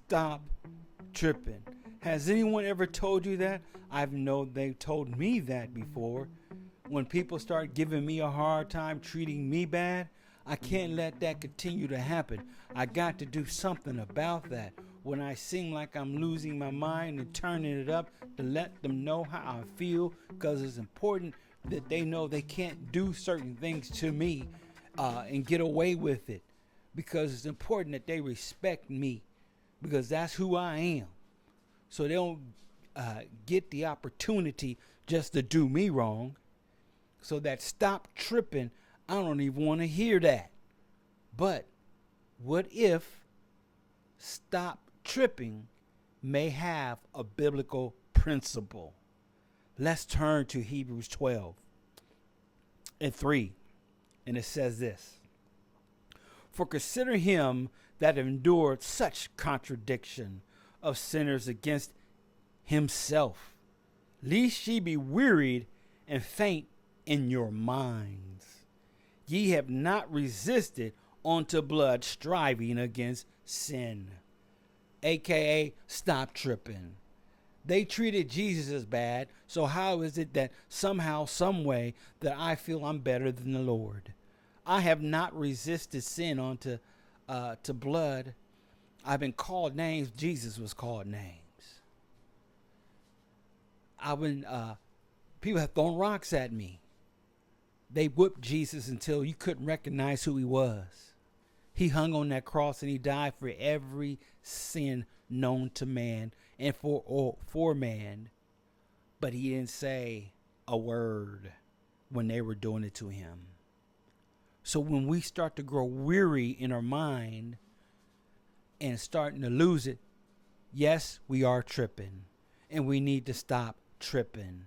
stop tripping. Has anyone ever told you that? I've known they've told me that before. When people start giving me a hard time, treating me bad, I can't let that continue to happen. I got to do something about that. When I seem like I'm losing my mind and turning it up to let them know how I feel, because it's important that they know they can't do certain things to me and get away with it, because it's important that they respect me, because that's who I am. So they don't get the opportunity just to do me wrong. So that stop tripping, I don't even want to hear that. But what if stop tripping may have a biblical principle? Let's turn to Hebrews 12:3. And it says this: For consider him that endured such contradiction of sinners against himself, lest ye be wearied and faint in your minds. Ye have not resisted unto blood, striving against sin. AKA, stop tripping. They treated Jesus as bad, so how is it that somehow, some way, that I feel I'm better than the Lord? I have not resisted sin unto to blood. I've been called names. Jesus was called names. People have thrown rocks at me. They whipped Jesus until you couldn't recognize who he was. He hung on that cross and he died for every sin known to man and for man. But he didn't say a word when they were doing it to him. So when we start to grow weary in our mind and starting to lose it, yes, we are tripping. And we need to stop tripping,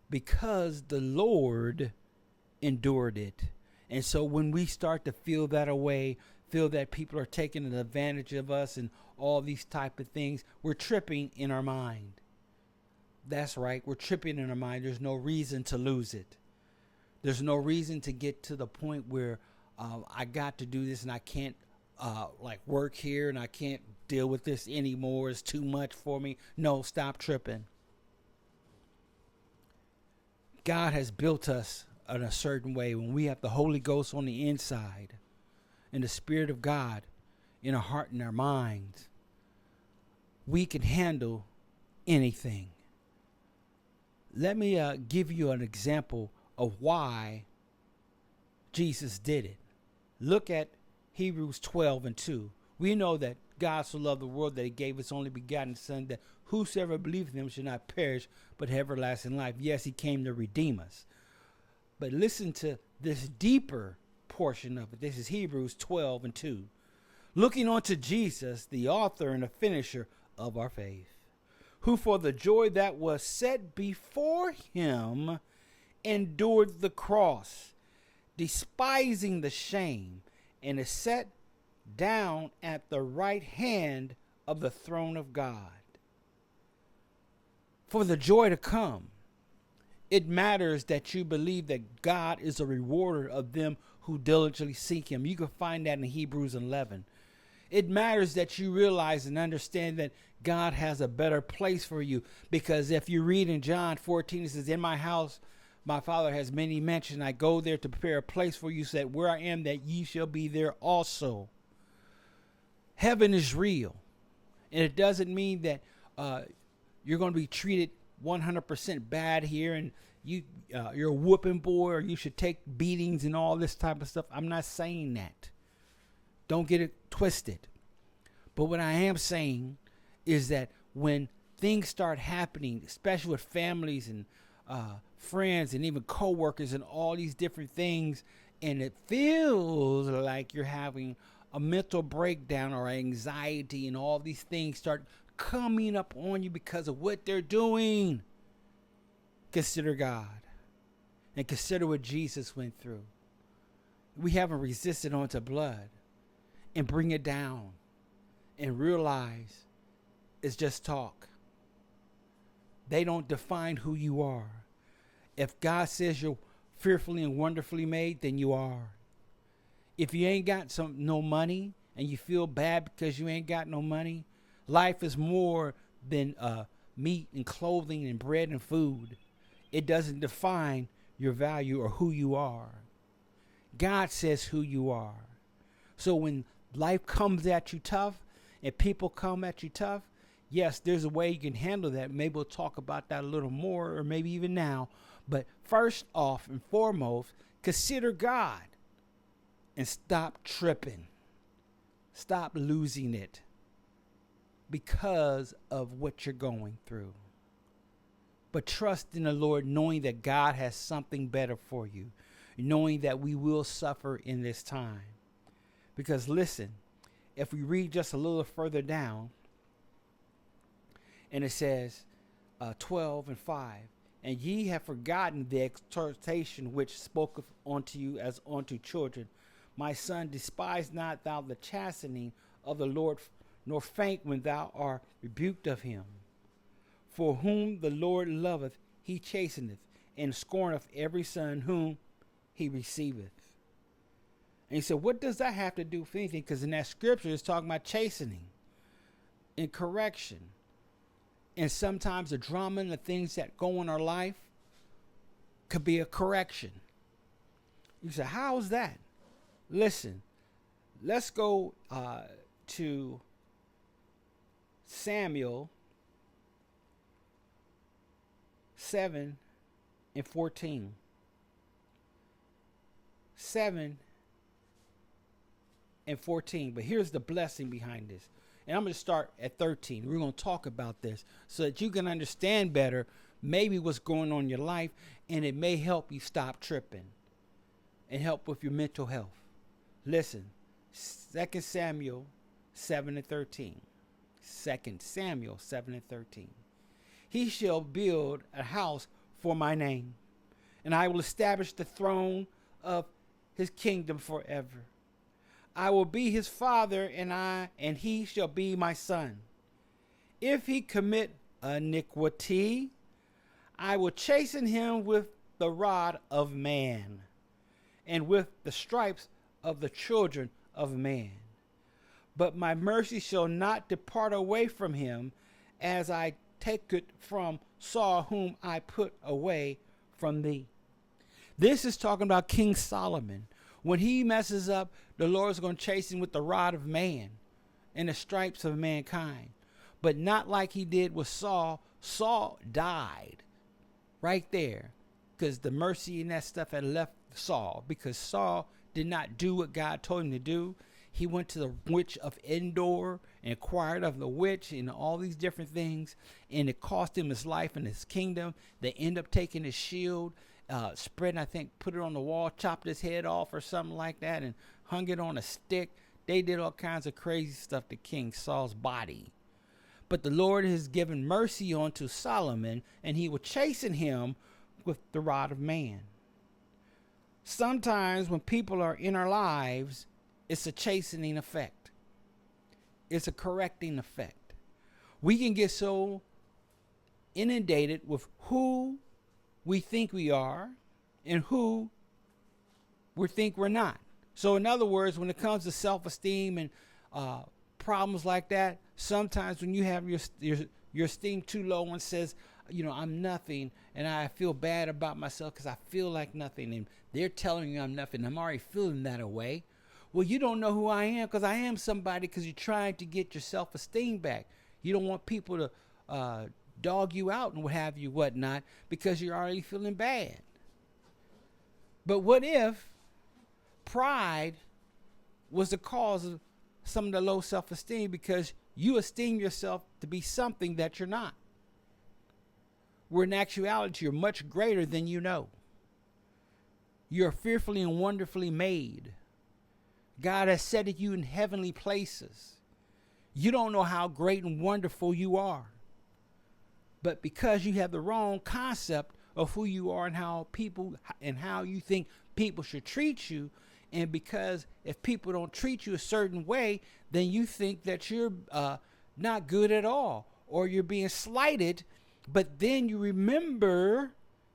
because the Lord endured it. And so when we start to feel that away, feel that people are taking advantage of us and all these type of things, we're tripping in our mind. That's right, we're tripping in our mind. There's no reason to lose it. There's no reason to get to the point where I got to do this and I can't work here and I can't deal with this anymore. It's too much for me. No, stop tripping. God has built us in a certain way. When we have the Holy Ghost on the inside and the Spirit of God in our heart and our minds, we can handle anything. Let me give you an example of why Jesus did it. Look at Hebrews 12:2. We know that God so loved the world that he gave his only begotten Son, that whosoever believeth in him should not perish, but have everlasting life. Yes, he came to redeem us. But listen to this deeper portion of it. This is Hebrews 12:2. Looking unto Jesus, the author and the finisher of our faith, who for the joy that was set before him endured the cross, despising the shame, and is set down at the right hand of the throne of God. For the joy to come, it matters that you believe that God is a rewarder of them who diligently seek him. You can find that in Hebrews 11. It matters that you realize and understand that God has a better place for you. Because if you read in John 14, it says, in my house, my Father has many mansions. I go there to prepare a place for you, so that where I am, that ye shall be there also. Heaven is real. And it doesn't mean that you're going to be treated 100% bad here and you're a whooping boy, or you should take beatings and all this type of stuff. I'm not saying that. Don't get it twisted. But what I am saying is that when things start happening, especially with families and friends and even co-workers and all these different things, and it feels like you're having a mental breakdown or anxiety, and all these things start coming up on you because of what they're doing, consider God and consider what Jesus went through. We haven't resisted unto blood, and bring it down and realize it's just talk. They don't define who you are. If God says you're fearfully and wonderfully made, then you are. If you ain't got no money and you feel bad because you ain't got no money, Life is more than meat and clothing and bread and food. It doesn't define your value or who you are. God says who you are. So when life comes at you tough and people come at you tough, yes, there's a way you can handle that. Maybe we'll talk about that a little more, or maybe even now. But first off and foremost, consider God and stop tripping. Stop losing it because of what you're going through. But trust in the Lord, knowing that God has something better for you, knowing that we will suffer in this time. Because listen, if we read just a little further down, and it says 12:5, and ye have forgotten the exhortation which spoke unto you as unto children. My son, despise not thou the chastening of the Lord, nor faint when thou art rebuked of him. For whom the Lord loveth, he chasteneth, and scorneth every son whom he receiveth. And he said, what does that have to do with anything? Because in that scripture, it's talking about chastening and correction. And sometimes the drama and the things that go in our life could be a correction. You say, how is that? Listen, let's go to Samuel 7:14. 7:14. But here's the blessing behind this. And I'm going to start at 13. We're going to talk about this so that you can understand better maybe what's going on in your life, and it may help you stop tripping and help with your mental health. Listen, 2 Samuel 7:13. 2 Samuel 7:13. He shall build a house for my name, and I will establish the throne of his kingdom forever. I will be his father, and he shall be my son. If he commit iniquity, I will chasten him with the rod of man, and with the stripes of the children of man. But my mercy shall not depart away from him, as I take it from Saul, whom I put away from thee. This is talking about King Solomon. When he messes up, the Lord is going to chase him with the rod of man and the stripes of mankind. But not like he did with Saul. Saul died right there because the mercy and that stuff had left Saul, because Saul did not do what God told him to do. He went to the witch of Endor and inquired of the witch and all these different things, and it cost him his life and his kingdom. They end up taking his shield, spreading, I think, put it on the wall, chopped his head off or something like that, and hung it on a stick. They did all kinds of crazy stuff to King Saul's body. But the Lord has given mercy unto Solomon, and he will chasten him with the rod of man. Sometimes when people are in our lives, it's a chastening effect. It's a correcting effect. We can get so inundated with who we think we are and who we think we're not. So in other words, when it comes to self-esteem and problems like that, sometimes when you have your esteem too low and says, I'm nothing, and I feel bad about myself because I feel like nothing, and they're telling you I'm nothing, I'm already feeling that way. Well, you don't know who I am, because I am somebody, because you're trying to get your self-esteem back. You don't want people to dog you out and what have you, whatnot, because you're already feeling bad. But what if pride was the cause of some of the low self-esteem, because you esteem yourself to be something that you're not, where in actuality you're much greater than you know. You're fearfully and wonderfully made. God has set you in heavenly places. You don't know how great and wonderful you are. But because you have the wrong concept of who you are and how you think people should treat you, and because if people don't treat you a certain way, then you think that you're not good at all, or you're being slighted. But then you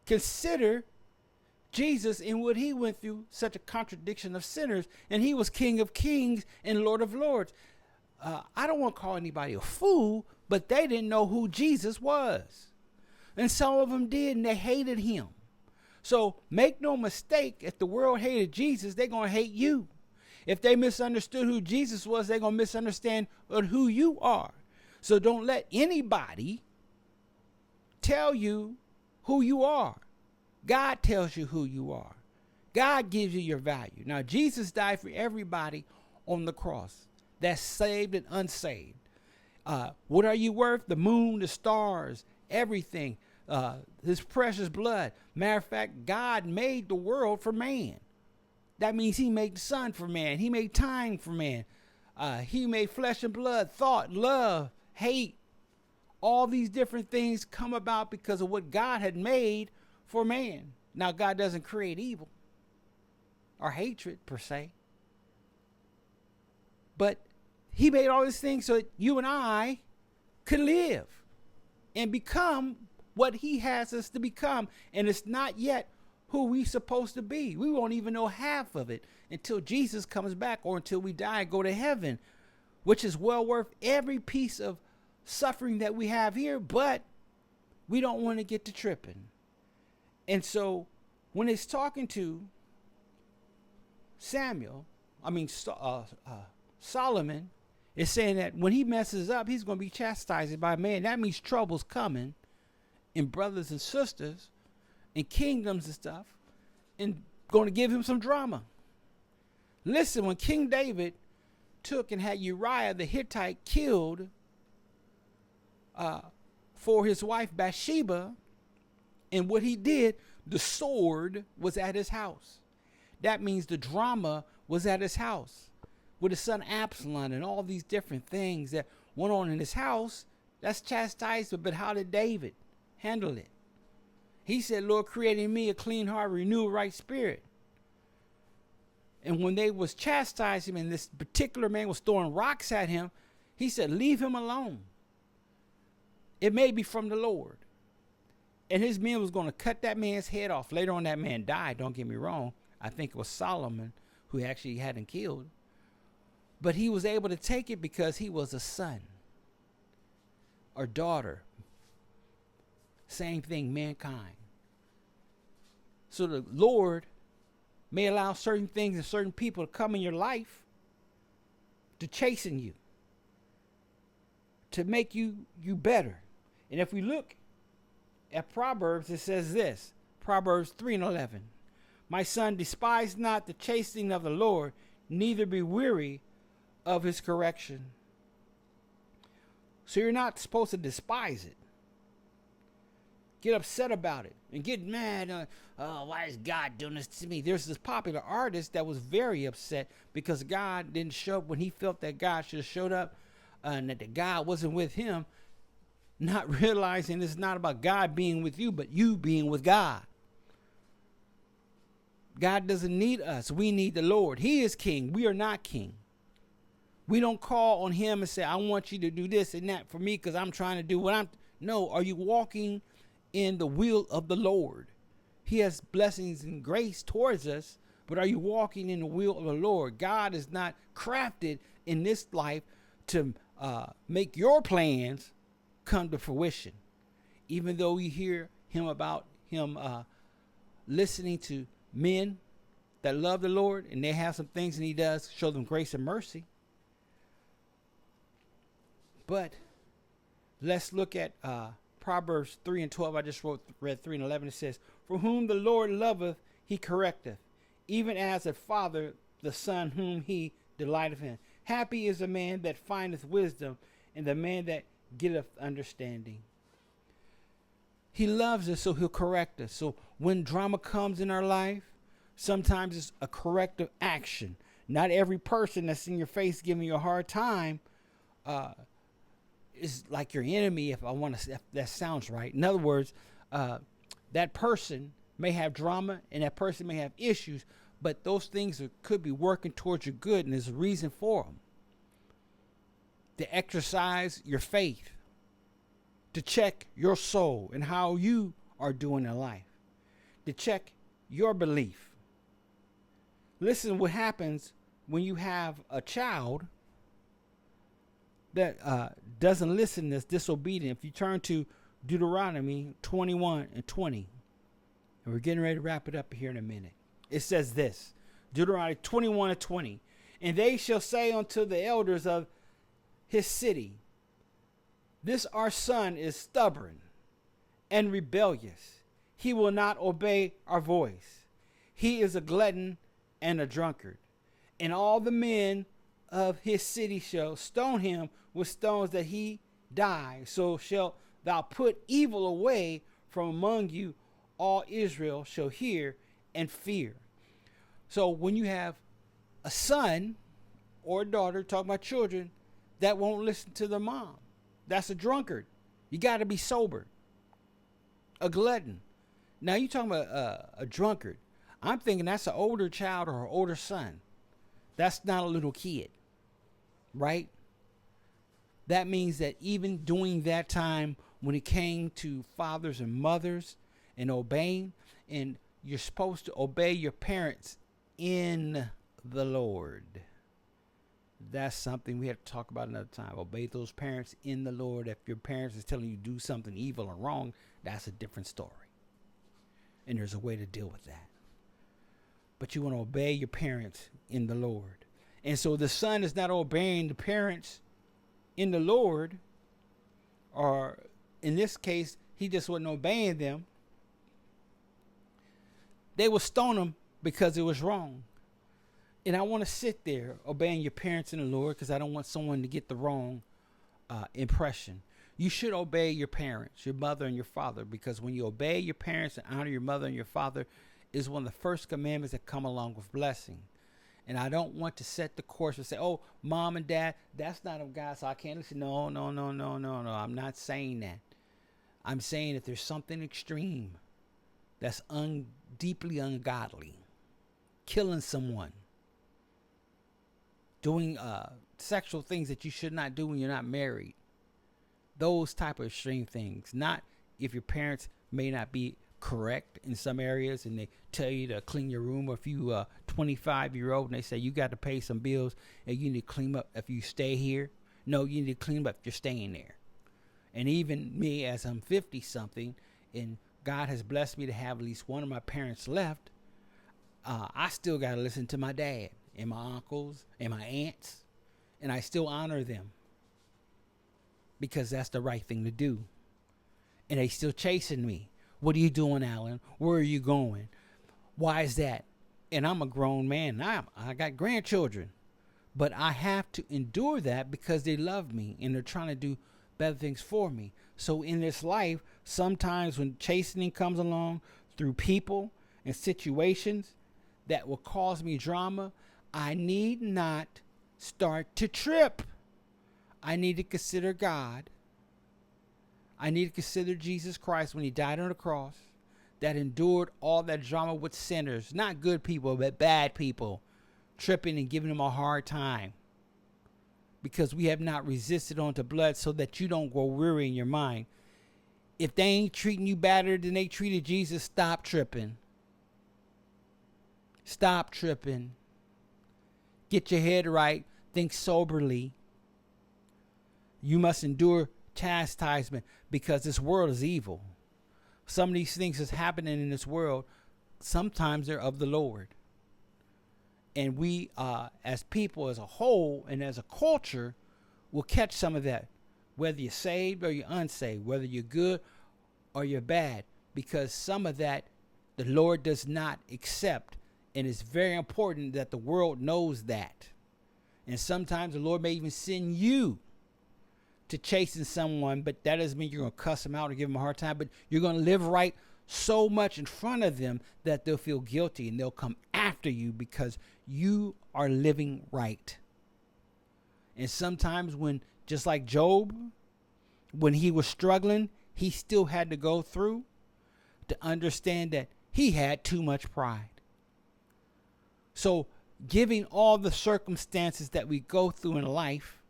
consider Jesus and what he went through, such a contradiction of sinners, and he was King of Kings and Lord of Lords. I don't want to call anybody a fool, but they didn't know who Jesus was. And some of them did, and they hated him. So make no mistake, if the world hated Jesus, they're going to hate you. If they misunderstood who Jesus was, they're going to misunderstand who you are. So don't let anybody tell you who you are. God tells you who you are. God gives you your value. Now, Jesus died for everybody on the cross. That's saved and unsaved. What are you worth? The moon, the stars, everything. His precious blood. Matter of fact, God made the world for man. That means he made the sun for man. He made time for man. He made flesh and blood, thought, love, hate. All these different things come about because of what God had made for man. Now, God doesn't create evil or hatred per se. But he made all these things so that you and I could live and become what he has us to become. And it's not yet who we're supposed to be. We won't even know half of it until Jesus comes back or until we die and go to heaven, which is well worth every piece of suffering that we have here, but we don't want to get to tripping. And so when it's talking to Solomon is saying that when he messes up, he's going to be chastised by man. That means trouble's coming in brothers and sisters and kingdoms and stuff, and going to give him some drama. Listen, when King David took and had Uriah the Hittite killed for his wife Bathsheba, and what he did, the sword was at his house. That means the drama was at his house with his son Absalom and all these different things that went on in his house. That's chastisement. But how did David handle it? He said, Lord, create in me a clean heart, renew a right spirit. And when they was chastising him and this particular man was throwing rocks at him, he said, leave him alone. It may be from the Lord. And his men was going to cut that man's head off. Later on, that man died. Don't get me wrong. I think it was Solomon who actually had him killed. But he was able to take it because he was a son or daughter. Same thing, mankind. So the Lord may allow certain things and certain people to come in your life to chasten you, to make you better. And if we look at Proverbs, it says this, Proverbs 3:11. My son, despise not the chastening of the Lord, neither be weary of his correction. So you're not supposed to despise it. Get upset about it and get mad. Why is God doing this to me? There's this popular artist that was very upset because God didn't show up when he felt that God should have showed up, and that the God wasn't with him, not realizing it's not about God being with you, but you being with God. God doesn't need us. We need the Lord. He is king. We are not king. We don't call on him and say, I want you to do this and that for me because I'm trying to do what I'm. No, are you walking in the will of the Lord? He has blessings and grace towards us, but are you walking in the will of the Lord? God is not crafted in this life to make your plans come to fruition. Even though we hear him about him listening to men that love the Lord, and they have some things and he does show them grace and mercy. But let's look at Proverbs 3:12. I just read 3:11. It says, for whom the Lord loveth, he correcteth, even as a father the son whom he delighteth in. Happy is the man that findeth wisdom, and the man that getteth understanding. He loves us, so he'll correct us. So when drama comes in our life, sometimes it's a corrective action. Not every person that's in your face giving you a hard time is like your enemy, if that sounds right. In other words, that person may have drama and that person may have issues, but those things could be working towards your good, and there's a reason for them. To exercise your faith, to check your soul and how you are doing in life, to check your belief. Listen, what happens when you have a child that doesn't listen that's disobedient. If you turn to Deuteronomy 21:20, and we're getting ready to wrap it up here in a minute. It says this, Deuteronomy 21:20, and they shall say unto the elders of his city, this our son is stubborn and rebellious. He will not obey our voice. He is a glutton and a drunkard. And all the men of his city shall stone him with stones that he die. So shalt thou put evil away from among you. All Israel shall hear and fear. So when you have a son or a daughter, talking about children, that won't listen to their mom, that's a drunkard. You got to be sober. A glutton. Now you talking about a drunkard. I'm thinking that's an older child or an older son. That's not a little kid, right? That means that even during that time when it came to fathers and mothers and obeying, and you're supposed to obey your parents in the Lord. That's something we have to talk about another time. Obey those parents in the Lord. If your parents is telling you to do something evil or wrong, that's a different story. And there's a way to deal with that. But you want to obey your parents in the Lord. And so the son is not obeying the parents in the Lord, or in this case, he just wasn't obeying them. They will stone him because it was wrong. And I want to sit there obeying your parents in the Lord because I don't want someone to get the wrong impression. You should obey your parents, your mother and your father, because when you obey your parents and honor your mother and your father is one of the first commandments that come along with blessing. And I don't want to set the course and say, oh, mom and dad, that's not of God, so I can't listen. No. I'm not saying that. I'm saying that there's something extreme that's deeply ungodly. Killing someone. Doing sexual things that you should not do when you're not married. Those type of extreme things. Not if your parents may not be correct in some areas and they tell you to clean your room, or if you 25-year-old and they say you got to pay some bills and you need to clean up if you stay here. No, you need to clean up if you're staying there. And even me, as I'm 50 something and God has blessed me to have at least one of my parents left, I still got to listen to my dad and my uncles and my aunts, and I still honor them because that's the right thing to do. And they still chasing me. What are you doing, Alan? Where are you going? Why is that? And I'm a grown man. I got grandchildren. But I have to endure that because they love me and they're trying to do better things for me. So in this life, sometimes when chastening comes along through people and situations that will cause me drama, I need not start to trip. I need to consider God. I need to consider Jesus Christ when he died on the cross, that endured all that drama with sinners, not good people, but bad people, tripping and giving them a hard time. Because we have not resisted unto blood, so that you don't grow weary in your mind. If they ain't treating you better than they treated Jesus, stop tripping. Stop tripping. Get your head right. Think soberly. You must endure chastisement because this world is evil. Some of these things that's happening in this world, sometimes they're of the Lord. And we, as people as a whole and as a culture, will catch some of that, whether you're saved or you're unsaved, whether you're good or you're bad, because some of that the Lord does not accept. And it's very important that the world knows that. And sometimes the Lord may even send you to chasten someone, but that doesn't mean you're going to cuss them out or give them a hard time, but you're going to live right so much in front of them that they'll feel guilty and they'll come after you because you are living right. And sometimes when, just like Job, when he was struggling, he still had to go through to understand that he had too much pride. So giving all the circumstances that we go through in life,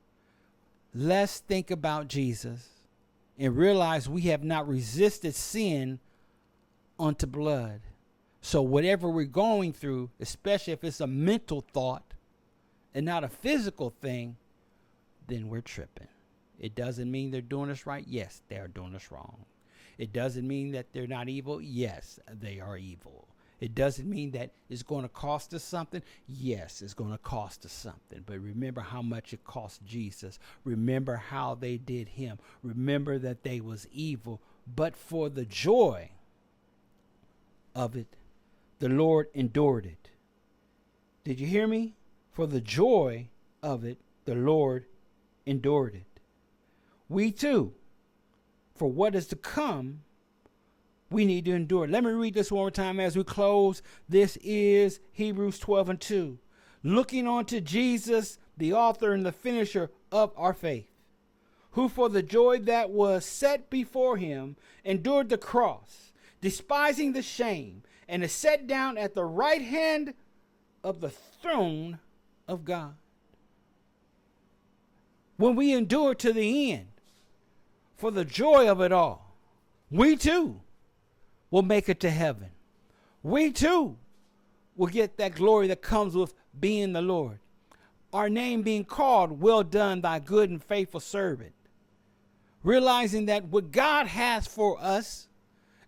let's think about Jesus and realize we have not resisted sin unto blood. So whatever we're going through, especially if it's a mental thought and not a physical thing, then we're tripping. It doesn't mean they're doing us right. Yes, they're doing us wrong. It doesn't mean that they're not evil. Yes, they are evil. It doesn't mean that it's going to cost us something. Yes, it's going to cost us something. But remember how much it cost Jesus. Remember how they did him. Remember that they was evil. But for the joy of it, the Lord endured it. Did you hear me? For the joy of it, the Lord endured it. We too, for what is to come, we need to endure. Let me read this one more time as we close. This is Hebrews 12:2. Looking unto Jesus, the author and the finisher of our faith, who for the joy that was set before him endured the cross, despising the shame, and is set down at the right hand of the throne of God. When we endure to the end, for the joy of it all, we too will make it to heaven. We too will get that glory that comes with being the Lord. Our name being called, well done, thy good and faithful servant. Realizing that what God has for us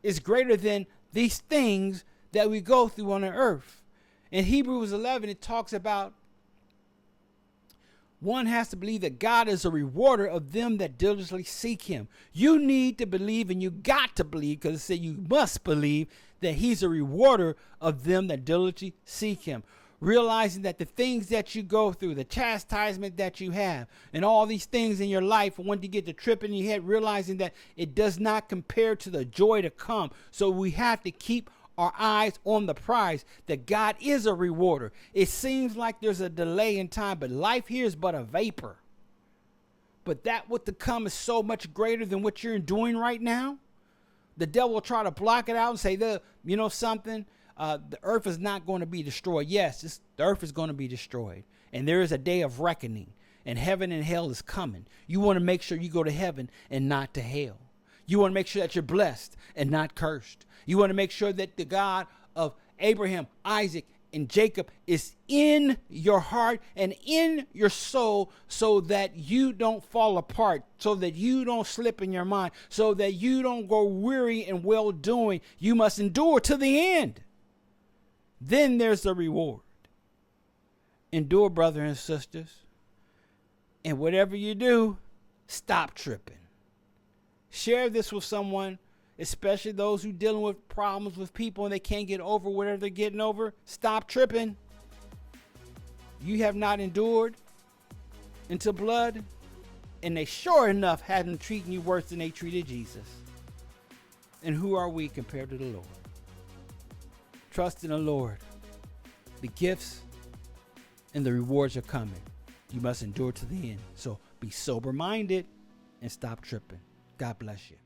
is greater than these things that we go through on the earth. In Hebrews 11, it talks about one has to believe that God is a rewarder of them that diligently seek him. You need to believe, and you got to believe, because it said you must believe that he's a rewarder of them that diligently seek him. Realizing that the things that you go through, the chastisement that you have, and all these things in your life, and when you get the trip in your head, realizing that it does not compare to the joy to come. So we have to keep our eyes on the prize, that God is a rewarder. It seems like there's a delay in time, but life here is but a vapor. But that what to come is so much greater than what you're doing right now. The devil will try to block it out and say, you know something, the earth is not going to be destroyed. Yes, the earth is going to be destroyed. And there is a day of reckoning, and heaven and hell is coming. You want to make sure you go to heaven and not to hell. You want to make sure that you're blessed and not cursed. You want to make sure that the God of Abraham, Isaac, and Jacob is in your heart and in your soul, so that you don't fall apart, so that you don't slip in your mind, so that you don't go weary in well doing. You must endure to the end. Then there's the reward. Endure, brothers and sisters. And whatever you do, stop tripping. Share this with someone, especially those who dealing with problems with people and they can't get over whatever they're getting over. Stop tripping. You have not endured until blood, and they sure enough hadn't treated you worse than they treated Jesus. And who are we compared to the Lord? Trust in the Lord. The gifts and the rewards are coming. You must endure to the end. So be sober-minded and stop tripping. God bless you.